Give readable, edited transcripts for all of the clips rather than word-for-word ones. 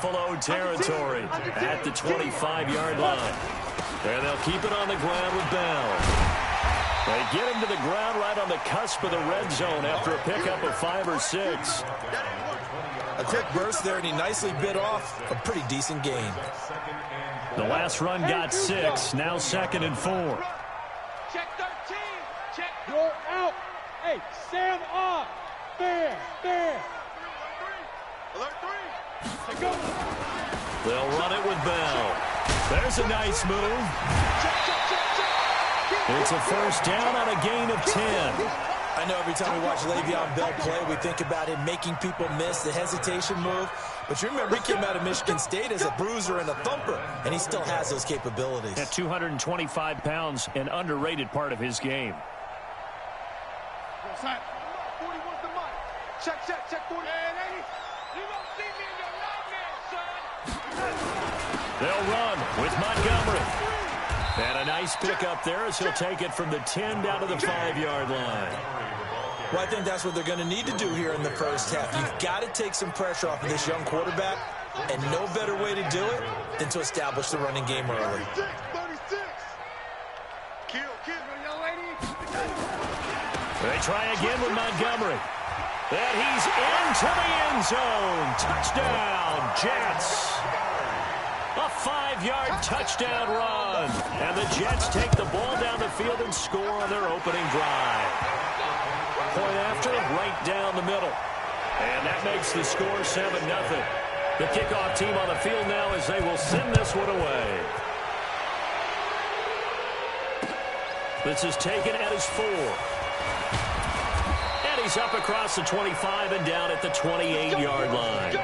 Buffalo territory at the 25-yard line. And they'll keep it on the ground with Bell. They get him to the ground right on the cusp of the red zone after a pickup of 5 or 6. A quick burst there, and he nicely bit off a pretty decent gain. The last run got 6. Now 2nd and 4. Check 13. Check. You're out. Hey, Sam off. Fair. Alert 3. Go. They'll run it with Bell. There's a nice move. It's a first down on a gain of 10. I know every time we watch Le'Veon Bell play, we think about him making people miss the hesitation move. But you remember, he came out of Michigan State as a bruiser and a thumper, and he still has those capabilities. At 225 pounds, an underrated part of his game. Check 40. You don't see me in your nightmare, son. They'll run with Montgomery. And a nice pickup there as he'll take it from the 10 down to the 5-yard line. Well, I think that's what they're going to need to do here in the first half. You've got to take some pressure off of this young quarterback, and no better way to do it than to establish the running game early. 36. Kill, young lady. They try again with Montgomery. And he's into the end zone. Touchdown, Jets. A 5-yard touchdown run. And the Jets take the ball down the field and score on their opening drive. Point after, right down the middle. And that makes the score 7-0. The kickoff team on the field now as they will send this one away. This is taken at his 4. And he's up across the 25 and down at the 28-yard line.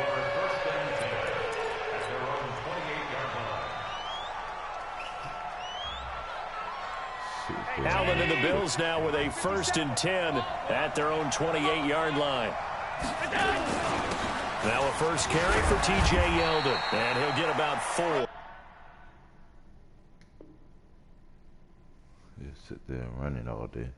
Allen and the Bills now with a 1st and 10 at their own 28-yard line. Now a first carry for T.J. Yeldon, and he'll get about 4. Just sit there and run it all day.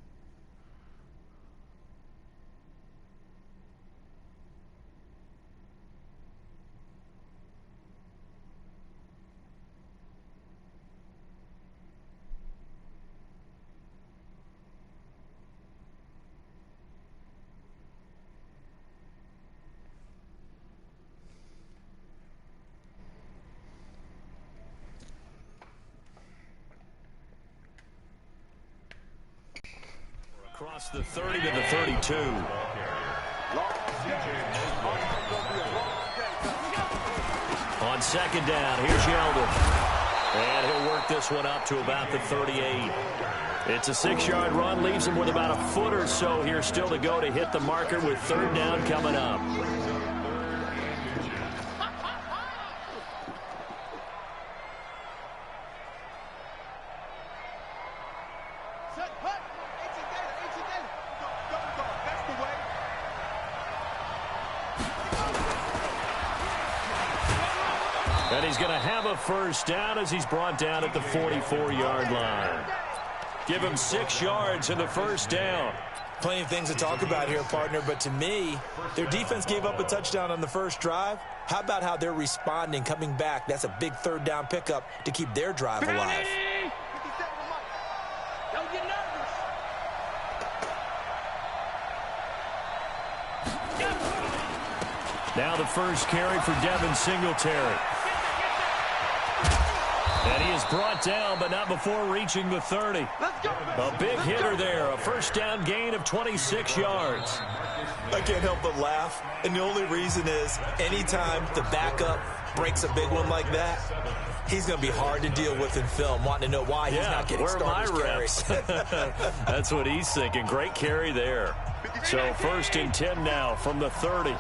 Across the 30 to the 32. On 2nd down, here's Yeldon. And he'll work this one up to about the 38. It's a 6-yard run, leaves him with about a foot or so here still to go to hit the marker with 3rd down coming up. And he's going to have a first down as he's brought down at the 44-yard line. Give him 6 yards in the first down. Plenty of things to talk about here, partner, but to me, their defense gave up a touchdown on the first drive. How about how they're responding, coming back? That's a big 3rd down pickup to keep their drive alive. Don't get nervous. Now the first carry for Devin Singletary. And he is brought down, but not before reaching the 30. A big hitter there, a first down gain of 26 yards. I can't help but laugh, and the only reason is anytime the backup breaks a big one like that, he's going to be hard to deal with in film, wanting to know why he's not getting starters carries. That's what he's thinking. Great carry there. So 1st and 10 now from the 30.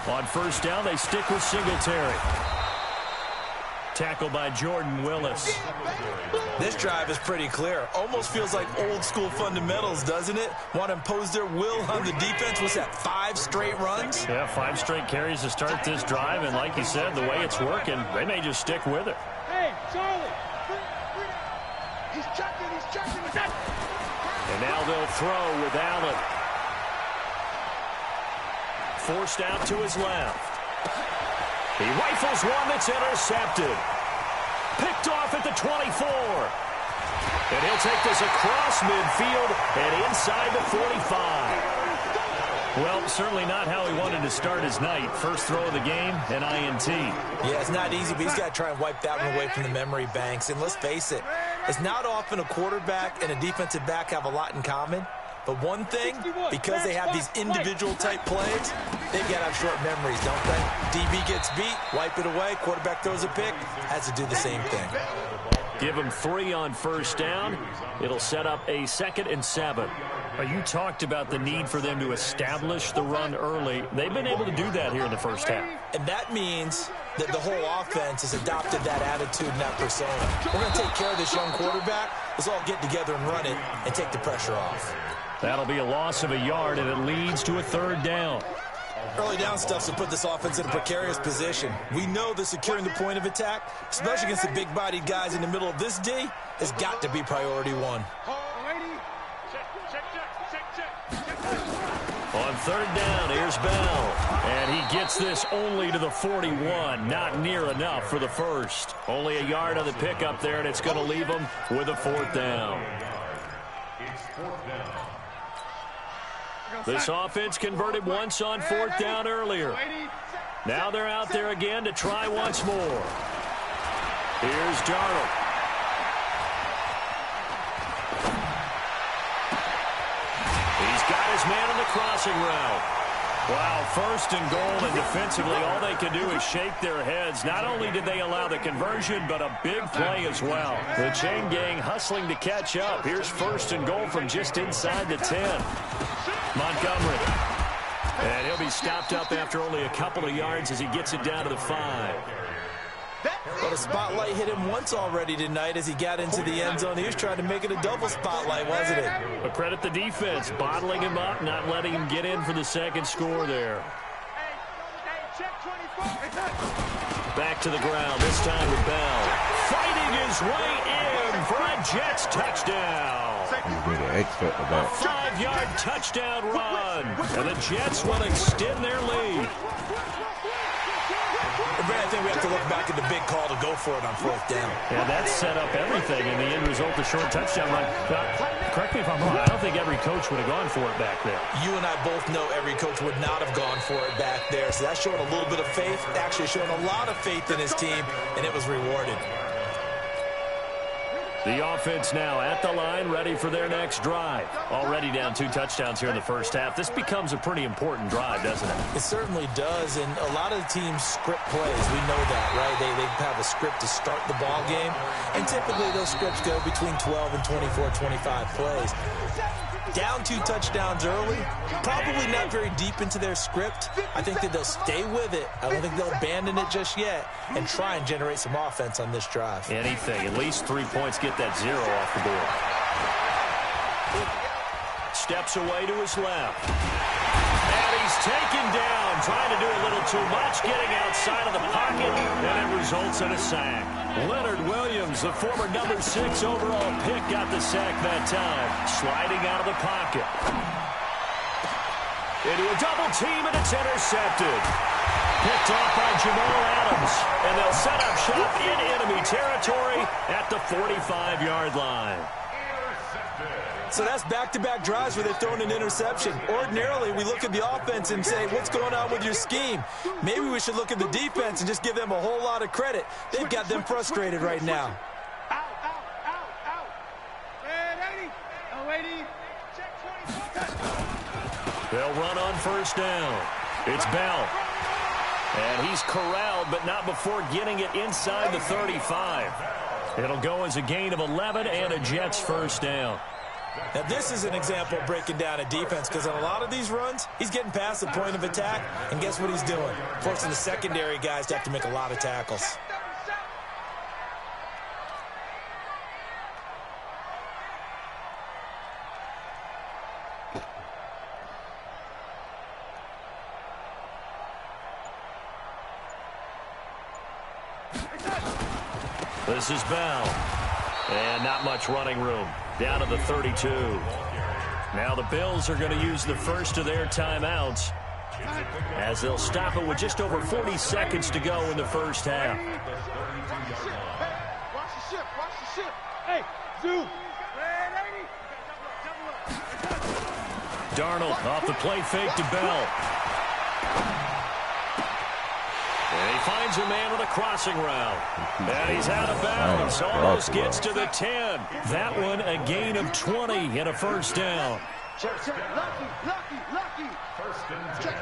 On 1st down, they stick with Singletary. Tackled by Jordan Willis. This drive is pretty clear. Almost feels like old school fundamentals, doesn't it? Want to impose their will on the defense. What's that, 5 straight runs? Yeah, 5 straight carries to start this drive. And like you said, the way it's working, they may just stick with it. Hey, Charlie. He's checking. And now they'll throw with Allen. Forced out to his left. He rifles one that's intercepted. Picked off at the 24. And he'll take this across midfield and inside the 45. Well, certainly not how he wanted to start his night. First throw of the game, an INT. Yeah, it's not easy, but he's got to try and wipe that one away from the memory banks. And let's face it, it's not often a quarterback and a defensive back have a lot in common. But one thing, because they have these individual-type plays, they've got to have short memories, don't they? DB gets beat, wipe it away, quarterback throws a pick, has to do the same thing. Give him 3 on first down. It'll set up a 2nd and 7. You talked about the need for them to establish the run early. They've been able to do that here in the first half. And that means that the whole offense has adopted that attitude and that persona. We're going to take care of this young quarterback. Let's all get together and run it and take the pressure off. That'll be a loss of a yard, and it leads to a 3rd down. Early down stuff to put this offense in a precarious position. We know that securing the point of attack, especially against the big-bodied guys in the middle of this D, has got to be priority 1. On 3rd down, here's Bell. And he gets this only to the 41. Not near enough for the first. Only a yard on the pickup there, and it's going to leave him with a 4th down. This offense converted once on 4th down earlier. Now they're out there again to try once more. Here's Darnold. He's got his man on the crossing route. Wow, 1st and goal, and defensively all they can do is shake their heads. Not only did they allow the conversion, but a big play as well. The chain gang hustling to catch up. Here's 1st and goal from just inside the 10. Montgomery. And he'll be stopped up after only a couple of yards as he gets it down to the 5. But a spotlight hit him once already tonight as he got into the end zone. He was trying to make it a double spotlight, wasn't it? But credit the defense, bottling him up, not letting him get in for the 2nd score there. Back to the ground, this time with Bell. Fighting his way in for a Jets touchdown. A 5-yard touchdown run. And the Jets will extend their lead. I think we have to look back at the big call to go for it on 4th down. Yeah, that set up everything in the end result, the short touchdown run. Correct me if I'm wrong, I don't think every coach would have gone for it back there. You and I both know every coach would not have gone for it back there. So that's showing a little bit of faith, actually showing a lot of faith in his team, and it was rewarded. The offense now at the line, ready for their next drive. Already down 2 touchdowns here in the first half. This becomes a pretty important drive, doesn't it? It certainly does, and a lot of the teams script plays. We know that, right? They have a script to start the ball game, and typically those scripts go between 12 and 24, 25 plays. Down 2 touchdowns early, probably not very deep into their script. I think that they'll stay with it. I don't think they'll abandon it just yet and try and generate some offense on this drive. Anything. At least 3 points, get that 0 off the board. Steps away to his left. And he's taken down, trying to do a little too much, getting outside of the pocket, and it results in a sack. Leonard Williams, the former number 6 overall pick, got the sack that time, sliding out of the pocket. Into a double team, and it's intercepted. Picked off by Jamal Adams, and they'll set up shop in enemy territory at the 45-yard line. So that's back-to-back drives where they've thrown an interception. Ordinarily, we look at the offense and say, what's going on with your scheme? Maybe we should look at the defense and just give them a whole lot of credit. They've got them frustrated right now. They'll run on first down. It's Bell. And he's corralled, but not before getting it inside the 35. It'll go as a gain of 11 and a Jets first down. Now, this is an example of breaking down a defense because on a lot of these runs, he's getting past the point of attack, and guess what he's doing? Forcing the secondary guys to have to make a lot of tackles. This is Bell. And not much running room. Down to the 32. Now the Bills are going to use the first of their timeouts as they'll stop it with just over 40 seconds to go in the first half. Watch the ship. Watch the ship. Hey, Zoo. Darnold off the play fake to Bell. And he finds a man with a crossing route. And he's out of bounds. Almost gets to the 10. That one a gain of 20 and a first down. Check. Lucky. Check.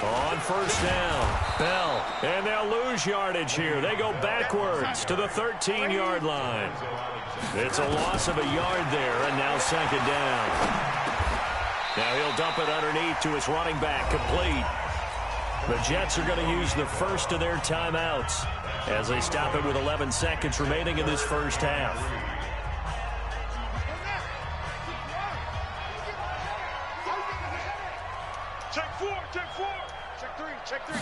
On first down, Bell. And they'll lose yardage here. They go backwards to the 13-yard line. It's a loss of a yard there, and now second down. Now he'll dump it underneath to his running back, complete. The Jets are going to use the first of their timeouts as they stop it with 11 seconds remaining in this first half. Check four. Check three.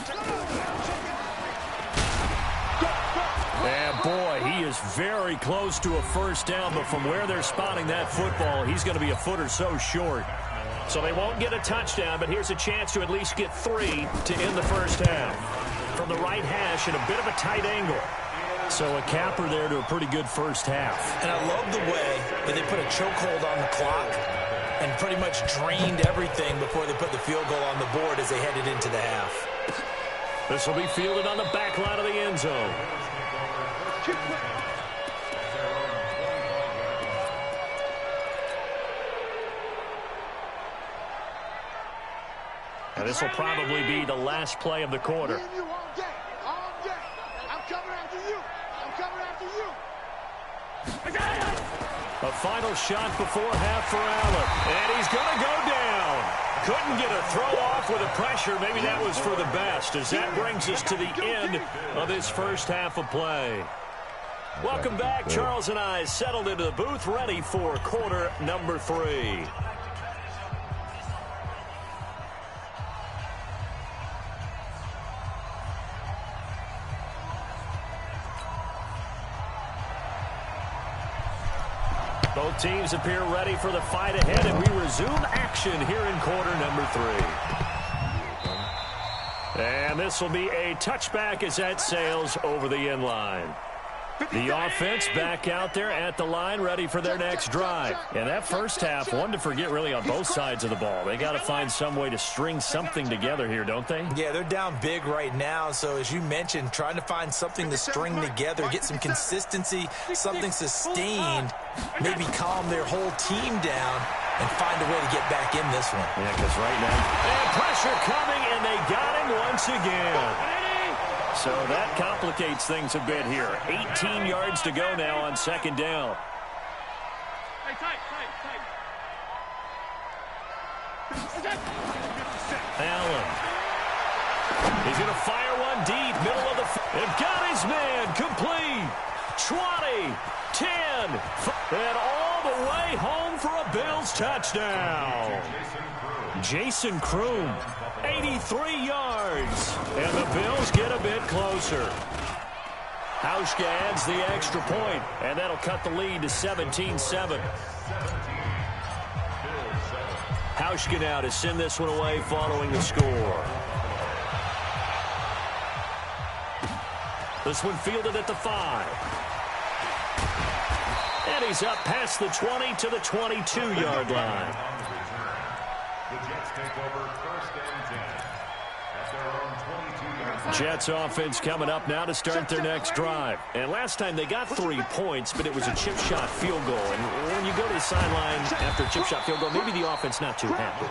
And boy, he is very close to a first down, but from where they're spotting that football, he's going to be a foot or so short. So they won't get a touchdown, but here's a chance to at least get 3 to end the first half. From the right hash in a bit of a tight angle. So a capper there to a pretty good first half. And I love the way that they put a chokehold on the clock and pretty much drained everything before they put the field goal on the board as they headed into the half. This will be fielded on the back line of the end zone. And this will probably be the last play of the quarter. All day. I'm coming after you. A final shot before half for Allen. And he's going to go down. Couldn't get a throw off with the pressure. Maybe that was for the best, as that brings us to the end of this first half of play. Welcome back. Charles and I settled into the booth, ready for quarter number 3. Both teams appear ready for the fight ahead, and we resume action here in quarter number 3. And this will be a touchback as that sails over the end line. The offense back out there at the line, ready for their next drive. And that first half, one to forget really on both sides of the ball. They got to find some way to string something together here, don't they? Yeah, they're down big right now. So as you mentioned, trying to find something to string together, get some consistency, something sustained, maybe calm their whole team down and find a way to get back in this one. Yeah, because right now, and pressure coming, and they got him once again. So that complicates things a bit here. 18 yards to go now on second down. Allen. He's going to fire one deep, middle of the field. And got his man complete. 20, 10, and all the way home for a Bills touchdown. Jason Kroom, 83 yards. And the Bills get a bit closer. Hauschka adds the extra point, and that'll cut the lead to 17-7. Hauschka now to send this one away following the score. This one fielded at the 5. And he's up past the 20 to the 22-yard line. Jets offense coming up now to start their next drive. And last time they got 3 points, but it was a chip shot field goal. And when you go to the sideline after a chip shot field goal, maybe the offense not too happy.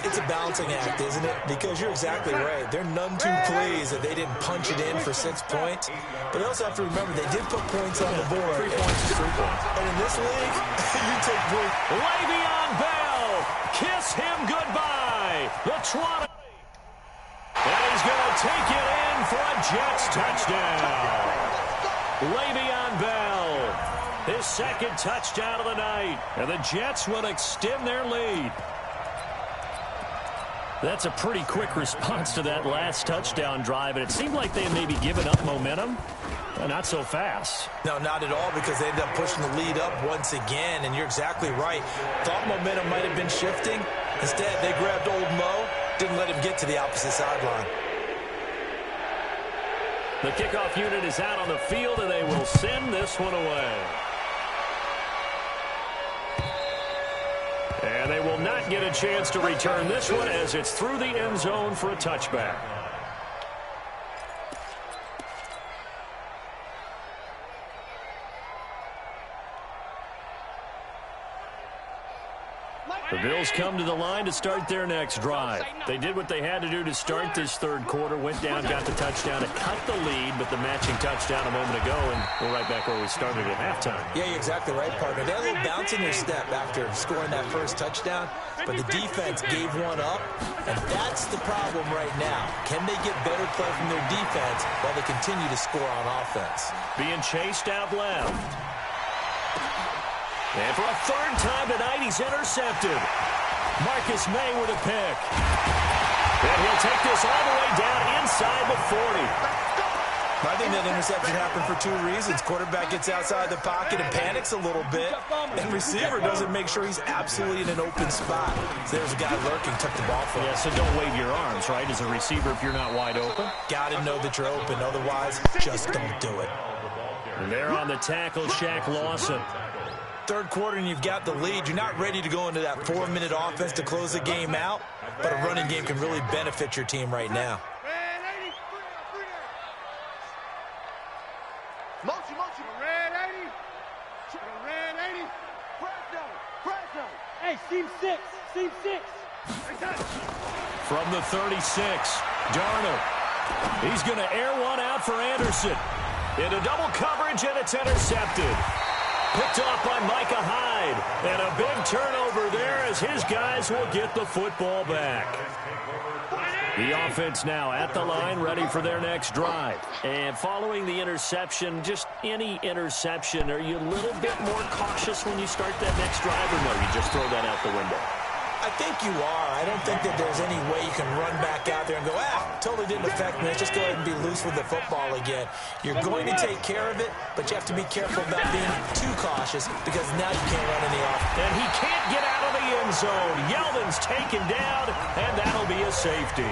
It's a balancing act, isn't it? Because you're exactly right. They're none too pleased that they didn't punch it in for 6 points. But they also have to remember they did put points on the board. 3 points is 3 points. And in this league, you take points. Le'Veon Bell, kiss him goodbye. The Toronto. And he's going to take it in for a Jets touchdown. Le'Veon Bell, his second touchdown of the night. And the Jets will extend their lead. That's a pretty quick response to that last touchdown drive, and it seemed like they had maybe given up momentum. Not so fast. No, not at all, because they ended up pushing the lead up once again, and you're exactly right. Thought momentum might have been shifting. Instead, they grabbed old Mo, didn't let him get to the opposite sideline. The kickoff unit is out on the field, and they will send this one away. And they will not get a chance to return this one as it's through the end zone for a touchback. The Bills come to the line to start their next drive. They did what they had to do to start this third quarter, went down, got the touchdown to cut the lead, but the matching touchdown a moment ago, and we're right back where we started at halftime. Yeah, you're exactly right, partner. They had a little bounce in their step after scoring that first touchdown, but the defense gave one up, and that's the problem right now. Can they get better play from their defense while they continue to score on offense? Being chased out left. And for a third time tonight, he's intercepted. Marcus May with a pick. And he'll take this all the way down inside the 40. I think that interception happened for two reasons. Quarterback gets outside the pocket and panics a little bit, and receiver doesn't make sure he's absolutely in an open spot. So there's a guy lurking, took the ball from him. Yeah, so don't wave your arms, right, as a receiver if you're not wide open. Got to know that you're open. Otherwise, just don't do it. And there on the tackle, Shaq Lawson. Third quarter and you've got the lead. You're not ready to go into that 4-minute offense to close the game out, but a running game can really benefit your team right now. Motion, red 80. Red 80. Press. Hey, seam 6. From the 36, Darnold. He's going to air one out for Anderson. Into double coverage, and it's intercepted. Picked off by Micah Hyde. And a big turnover there as his guys will get the football back. The offense now at the line, ready for their next drive. And following the interception, just any interception, are you a little bit more cautious when you start that next drive, or no, you just throw that out the window? I think you are. I don't think that there's any way you can run back out there and go, totally didn't affect me. Let's just go ahead and be loose with the football again. You're going to take care of it, but you have to be careful about being too cautious because now you can't run any off. And he can't get out of the end zone. Yeldon's taken down, and that'll be a safety.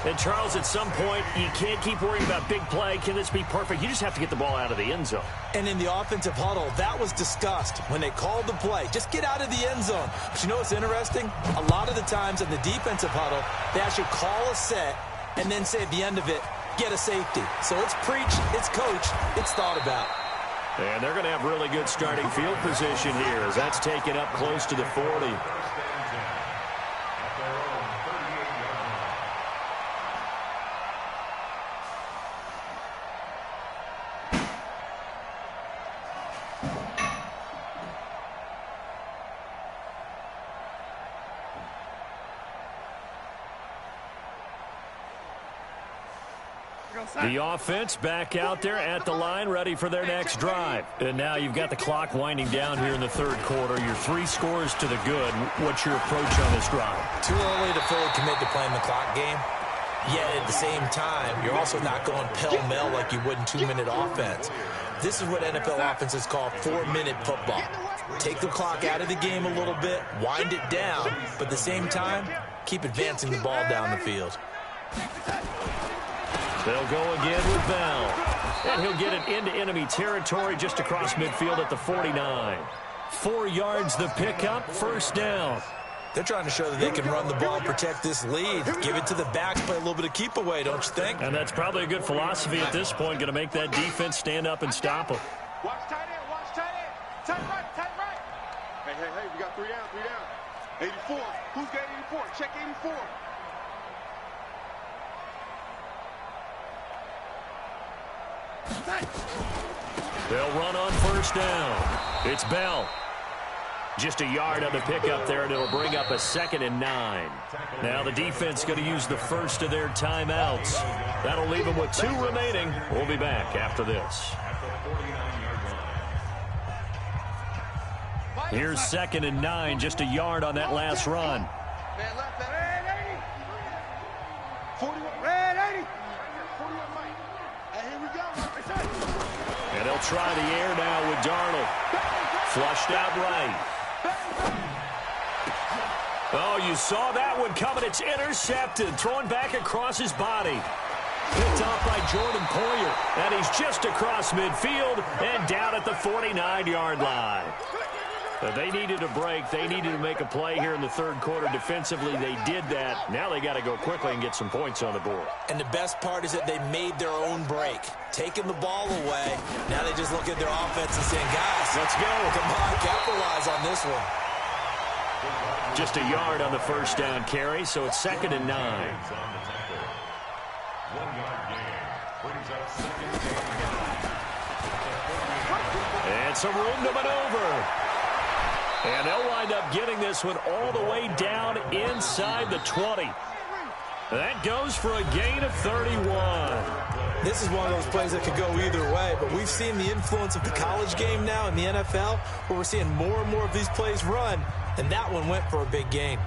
And, Charles, at some point, you can't keep worrying about big play. Can this be perfect? You just have to get the ball out of the end zone. And in the offensive huddle, that was discussed when they called the play. Just get out of the end zone. But you know what's interesting? A lot of the times in the defensive huddle, they actually call a set and then say at the end of it, get a safety. So it's preached, it's coached, it's thought about. And they're going to have really good starting field position here as that's taken up close to the 40. The offense back out there at the line, ready for their next drive. And now you've got the clock winding down here in the third quarter. Your 3 scores to the good. What's your approach on this drive? Too early to fully commit to playing the clock game. Yet at the same time, you're also not going pell-mell like you would in 2-minute offense. This is what NFL offenses call 4-minute football. Take the clock out of the game a little bit, wind it down, but at the same time, keep advancing the ball down the field. They'll go again with Bell. And he'll get it into enemy territory just across midfield at the 49. 4 yards the pickup, first down. They're trying to show that they can run the ball and protect this lead. Give it to the backs, play a little bit of keep away, don't you think? And that's probably a good philosophy at this point, going to make that defense stand up and stop them. Watch tight end, watch tight end. Tight right. Hey, we got 3 down. 84. Who's got 84? Check 84. They'll run on first down. It's Bell. Just a yard on the pickup there, and it'll bring up a 2nd and 9. Now the defense going to use the first of their timeouts. That'll leave them with 2 remaining. We'll be back after this. Here's 2nd and 9, just a yard on that last run. They'll try the air now with Darnold. Flushed out right. Oh, you saw that one coming. It's intercepted. Thrown back across his body. Picked off by Jordan Poyer. And he's just across midfield and down at the 49-yard line. But they needed a break. They needed to make a play here in the third quarter. Defensively, they did that. Now they got to go quickly and get some points on the board. And the best part is that they made their own break. Taking the ball away. Now they just look at their offense and saying, guys, let's go. Come on, capitalize on this one. Just a yard on the first down carry, so it's 2nd and 9. And some room to maneuver. And they'll wind up getting this one all the way down inside the 20. That goes for a gain of 31. This is one of those plays that could go either way, but we've seen the influence of the college game now in the NFL, where we're seeing more and more of these plays run, and that one went for a big gain.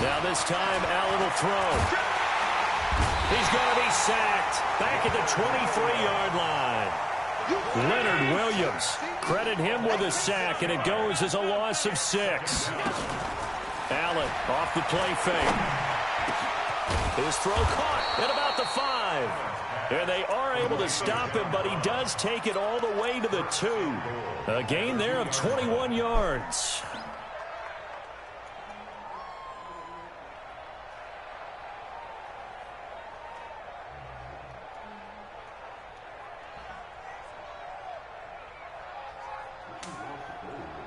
Now this time, Allen will throw. He's going to be sacked. Back at the 23-yard line. Leonard Williams. Credit him with a sack, and it goes as a loss of 6. Allen off the play fake. His throw caught at about the 5. And they are able to stop him, but he does take it all the way to the 2. A gain there of 21 yards.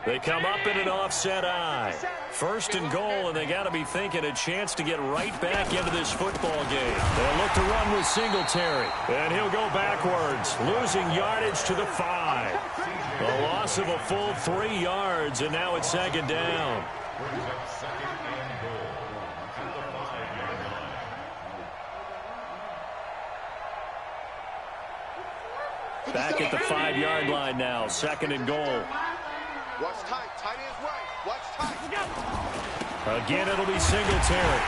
They come up in an offset eye. 1st and goal, and they got to be thinking a chance to get right back into this football game. They'll look to run with Singletary, and he'll go backwards, losing yardage to the 5. A loss of a full 3 yards, and now it's 2nd down. Back at the 5-yard line now, 2nd and goal. Watch tight. Tight ends right. Watch tight. Again, it'll be Singletary.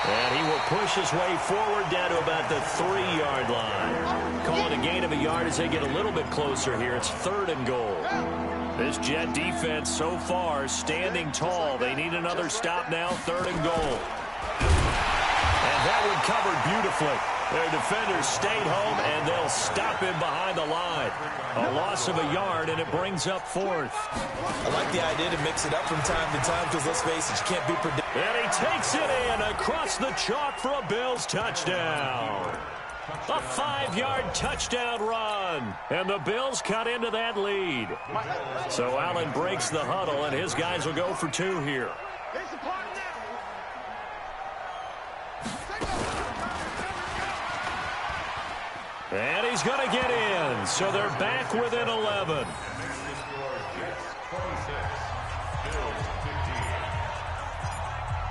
And he will push his way forward down to about the 3-yard line. Call it a gain of a yard as they get a little bit closer here. It's 3rd and goal. This Jet defense so far standing tall. They need another stop now. 3rd and goal. And that one covered beautifully. Their defenders stayed home, and they'll stop him behind the line. A loss of a yard, and it brings up 4th. I like the idea to mix it up from time to time because, let's face it, you can't be predictable. And he takes it in across the chalk for a Bills touchdown. A 5-yard touchdown run. And the Bills cut into that lead. So Allen breaks the huddle, and his guys will go for 2 here. And he's going to get in. So they're back within 11.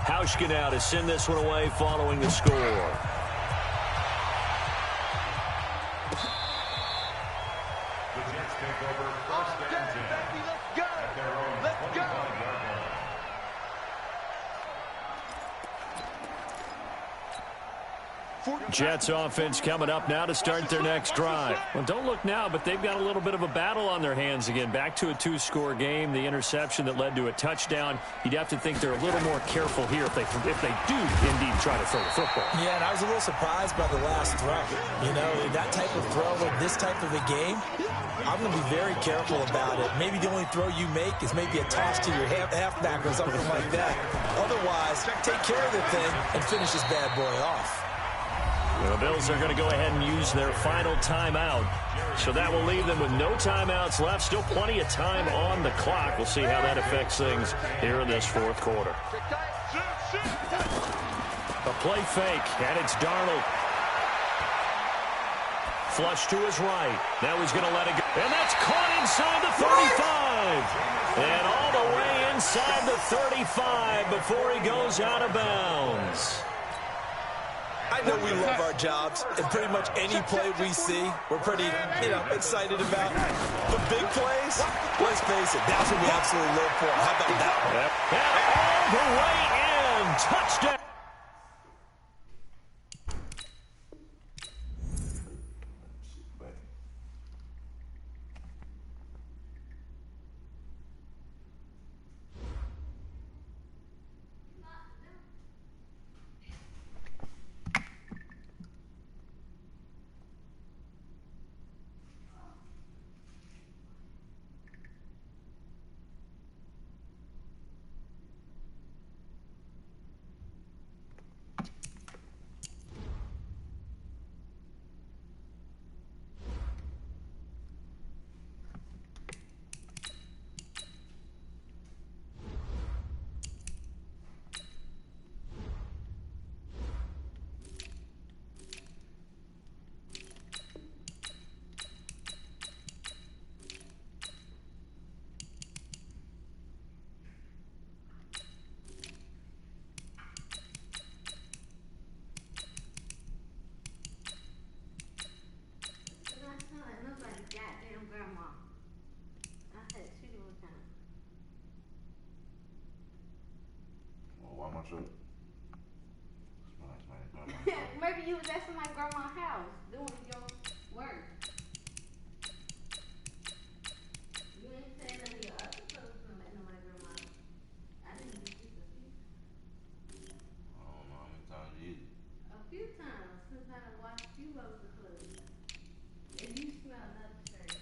Hauschka now to send this one away following the score. Jets offense coming up now to start their next drive. Well, don't look now, but they've got a little bit of a battle on their hands again. Back to a 2-score game. The interception that led to a touchdown. You'd have to think they're a little more careful here if they do indeed try to throw the football. Yeah, and I was a little surprised by the last throw. You know, that type of throw in this type of a game, I'm going to be very careful about it. Maybe the only throw you make is maybe a toss to your halfback or something like that. Otherwise, take care of the thing and finish this bad boy off. The Bills are going to go ahead and use their final timeout. So that will leave them with no timeouts left. Still plenty of time on the clock. We'll see how that affects things here in this 4th quarter. A play fake, and it's Darnold. Flush to his right. Now he's going to let it go. And that's caught inside the 35. And all the way inside the 35 before he goes out of bounds. I know we love our jobs, and pretty much any play we see, we're pretty, excited about. The big plays, let's face it, that's what we absolutely live for. How about that one? And all the way in. Touchdown. Maybe you was at somebody's grandma's house doing your work. You ain't saying none of your other folks from at nobody's grandma's. I didn't even see the people. I don't know how many times you eat it. A few times since I watched you roast the food. And you smell another shirt.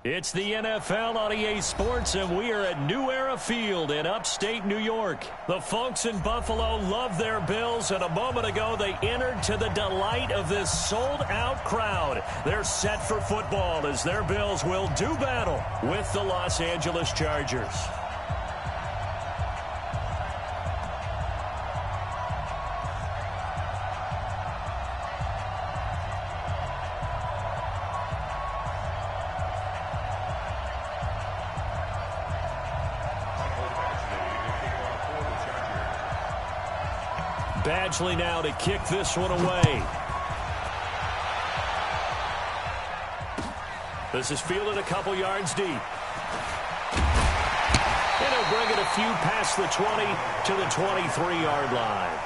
It's the NFL on EA Sports, and we are at New Era Field in upstate New York. The folks in Buffalo love their Bills, and a moment ago they entered to the delight of this sold-out crowd. They're set for football as their Bills will do battle with the Los Angeles Chargers. Badgley now to kick this one away. This is fielded a couple yards deep. And he'll bring it a few past the 20 to the 23-yard line.